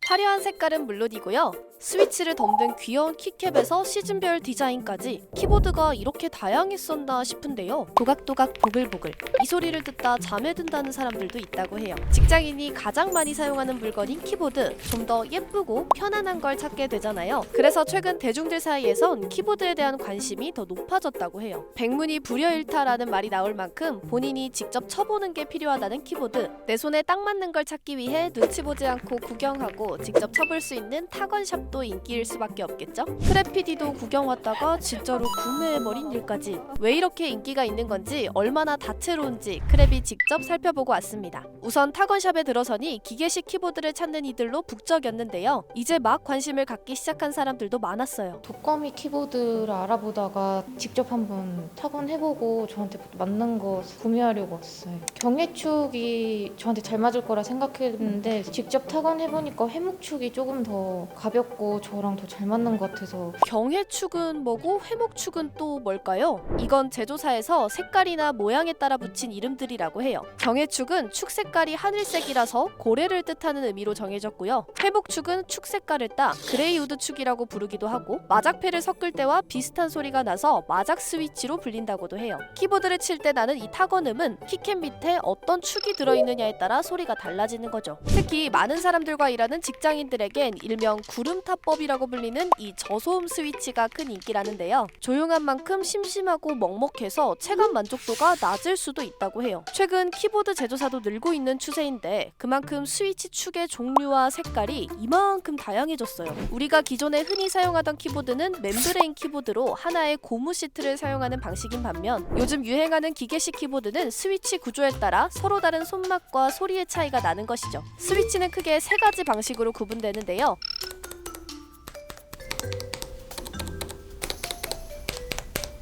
화려한 색깔은 물론이고요. 스위치를 덮는 귀여운 키캡에서 시즌별 디자인까지 키보드가 이렇게 다양했었나 싶은데요. 도각도각 보글보글 이 소리를 듣다 잠에 든다는 사람들도 있다고 해요. 직장인이 가장 많이 사용하는 물건인 키보드, 좀 더 예쁘고 편안한 걸 찾게 되잖아요. 그래서 최근 대중들 사이에선 키보드에 대한 관심이 더 높아졌다고 해요. 백문이 불여일타라는 말이 나올 만큼 본인이 직접 쳐보는 게 필요하다는 키보드, 내 손에 딱 맞는 걸 찾기 위해 눈치 보지 않고 구경하고 직접 쳐볼 수 있는 타건샵도 인기일 수밖에 없겠죠? 크래피디도 구경 왔다가 진짜로 구매해버린 일까지. 왜 이렇게 인기가 있는 건지, 얼마나 다채로운지 크랩이 직접 살펴보고 왔습니다. 우선 타건샵에 들어서니 기계식 키보드를 찾는 이들로 북적였는데요. 이제 막 관심을 갖기 시작한 사람들도 많았어요. 독거미 키보드를 알아보다가 직접 한번 타건해보고 저한테 맞는 거 구매하려고 왔어요. 경해축이 저한테 잘 맞을 거라 생각했는데 직접 타건해보니까 회목축이 조금 더 가볍고 저랑 더 잘 맞는 것 같아서. 경해축은 뭐고 회목축은 또 뭘까요? 이건 제조사에서 색깔이나 모양에 따라 붙인 이름들이라고 해요. 경해축은 축 색깔이 하늘색이라서 고래를 뜻하는 의미로 정해졌고요. 회목축은 축 색깔을 따 그레이우드 축이라고 부르기도 하고, 마작패를 섞을 때와 비슷한 소리가 나서 마작 스위치로 불린다고도 해요. 키보드를 칠 때 나는 이 타건음은 키캡 밑에 어떤 축이 들어있느냐에 따라 소리가 달라지는 거죠. 특히 많은 사람들과 일하는 직장인들에겐 일명 구름타법이라고 불리는 이 저소음 스위치가 큰 인기라는데요. 조용한 만큼 심심하고 먹먹해서 체감 만족도가 낮을 수도 있다고 해요. 최근 키보드 제조사도 늘고 있는 추세인데 그만큼 스위치 축의 종류와 색깔이 이만큼 다양해졌어요. 우리가 기존에 흔히 사용하던 키보드는 멤브레인 키보드로 하나의 고무 시트를 사용하는 방식인 반면, 요즘 유행하는 기계식 키보드는 스위치 구조에 따라 서로 다른 손맛과 소리의 차이가 나는 것이죠. 스위치는 크게 세 가지 방식으로 구분되는데요.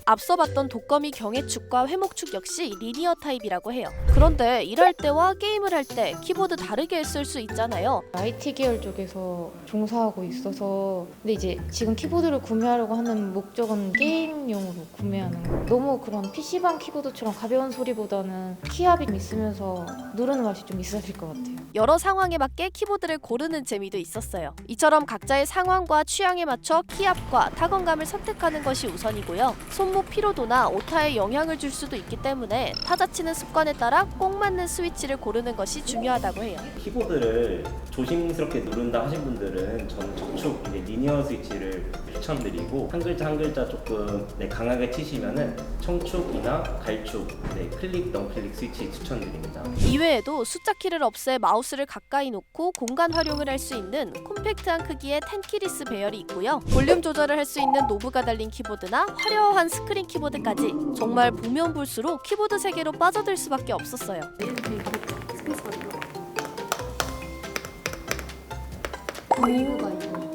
앞서 봤던 독거미 경해축과 회목축 역시 리니어 타입이라고 해요. 그런데 일할 때와 게임을 할 때 키보드 다르게 쓸 수 있잖아요. IT 계열 쪽에서 종사하고 있어서, 근데 이제 지금 키보드를 구매하려고 하는 목적은 게임용으로 구매하는 거. 너무 그런 PC방 키보드처럼 가벼운 소리보다는 키압이 있으면서 누르는 맛이 좀 있어야 될 것 같아요. 여러 상황에 맞게 키보드를 고르는 재미도 있었어요. 이처럼 각자의 상황과 취향에 맞춰 키압과 타건감을 선택하는 것이 우선이고요. 손목 피로도나 오타에 영향을 줄 수도 있기 때문에 타자치는 습관에 따라 꼭 맞는 스위치를 고르는 것이 중요하다고 해요. 키보드를 조심스럽게 누른다 하신 분들은 저는 저축 리니어 스위치를 추천드리고, 한 글자 한 글자 조금 강하게 치시면은 청축이나 갈축, 클릭, 넌클릭 스위치 추천드립니다. 이외에도 숫자 키를 없애 마우스를 가까이 놓고 공간 활용을 할 수 있는 콤팩트한 크기의 텐키리스 배열이 있고요. 볼륨 조절을 할 수 있는 노브가 달린 키보드나 화려한 스크린 키보드까지, 정말 보면 볼수록 키보드 세계로 빠져들 수밖에 없었어요.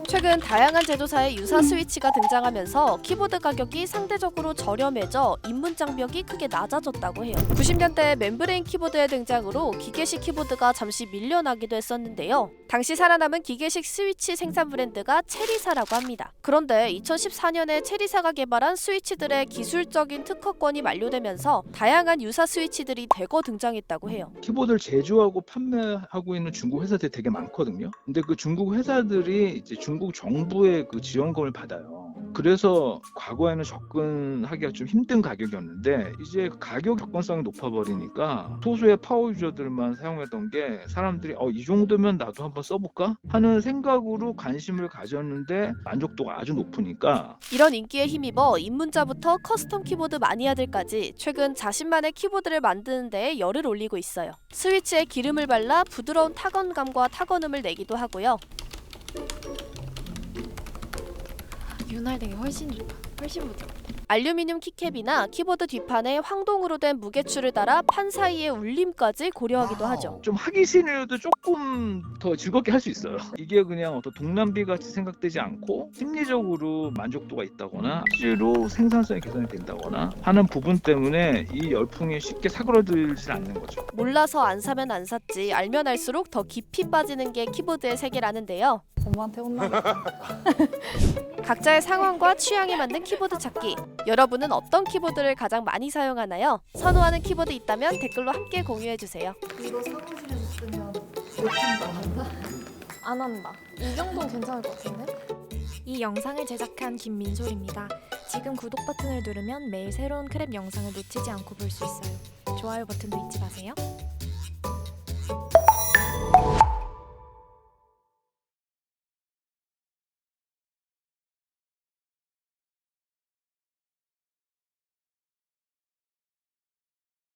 최근 다양한 제조사의 유사 스위치가 등장하면서 키보드 가격이 상대적으로 저렴해져 입문 장벽이 크게 낮아졌다고 해요. 90년대 멤브레인 키보드의 등장으로 기계식 키보드가 잠시 밀려나기도 했었는데요. 당시 살아남은 기계식 스위치 생산 브랜드가 체리사라고 합니다. 그런데 2014년에 체리사가 개발한 스위치들의 기술적인 특허권이 만료되면서 다양한 유사 스위치들이 대거 등장했다고 해요. 키보드를 제조하고 판매하고 있는 중국 회사들이 되게 많거든요. 근데 그 중국 회사들이 이제 중국 정부의 그 지원금을 받아요. 그래서 과거에는 접근하기가 좀 힘든 가격이었는데 이제 가격 접근성이 높아버리니까 소수의 파워 유저들만 사용했던 게, 사람들이 이 정도면 나도 한번 써볼까 하는 생각으로 관심을 가졌는데 만족도가 아주 높으니까. 이런 인기에 힘입어 입문자부터 커스텀 키보드 마니아들까지 최근 자신만의 키보드를 만드는 데에 열을 올리고 있어요. 스위치에 기름을 발라 부드러운 타건감과 타건음을 내기도 하고요. 윤활되게 훨씬 좋다. 훨씬 부드럽다. 알루미늄 키캡이나 키보드 뒷판에 황동으로 된 무게추를 달아 판 사이의 울림까지 고려하기도 하죠. 좀 하기 싫어도 조금 더 즐겁게 할 수 있어요. 이게 그냥 어떤 동남비 같이 생각되지 않고 심리적으로 만족도가 있다거나 실제로 생산성이 개선이 된다거나 하는 부분 때문에 이 열풍이 쉽게 사그러들지 않는 거죠. 몰라서 안 사면 안 샀지, 알면 알수록 더 깊이 빠지는 게 키보드의 세계라는데요. 엄마한테 혼나겠다. 각자의 상황과 취향에 맞는 키보드 찾기. 여러분은 어떤 키보드를 가장 많이 사용하나요? 선호하는 키보드 있다면 댓글로 함께 공유해주세요. 이거 사무실에서 쓰면 욕한다 안 한다? 안 한다. 이 정도는 괜찮을 것 같은데? 이 영상을 제작한 김민솔입니다. 지금 구독 버튼을 누르면 매일 새로운 크랩 영상을 놓치지 않고 볼 수 있어요. 좋아요 버튼도 잊지 마세요.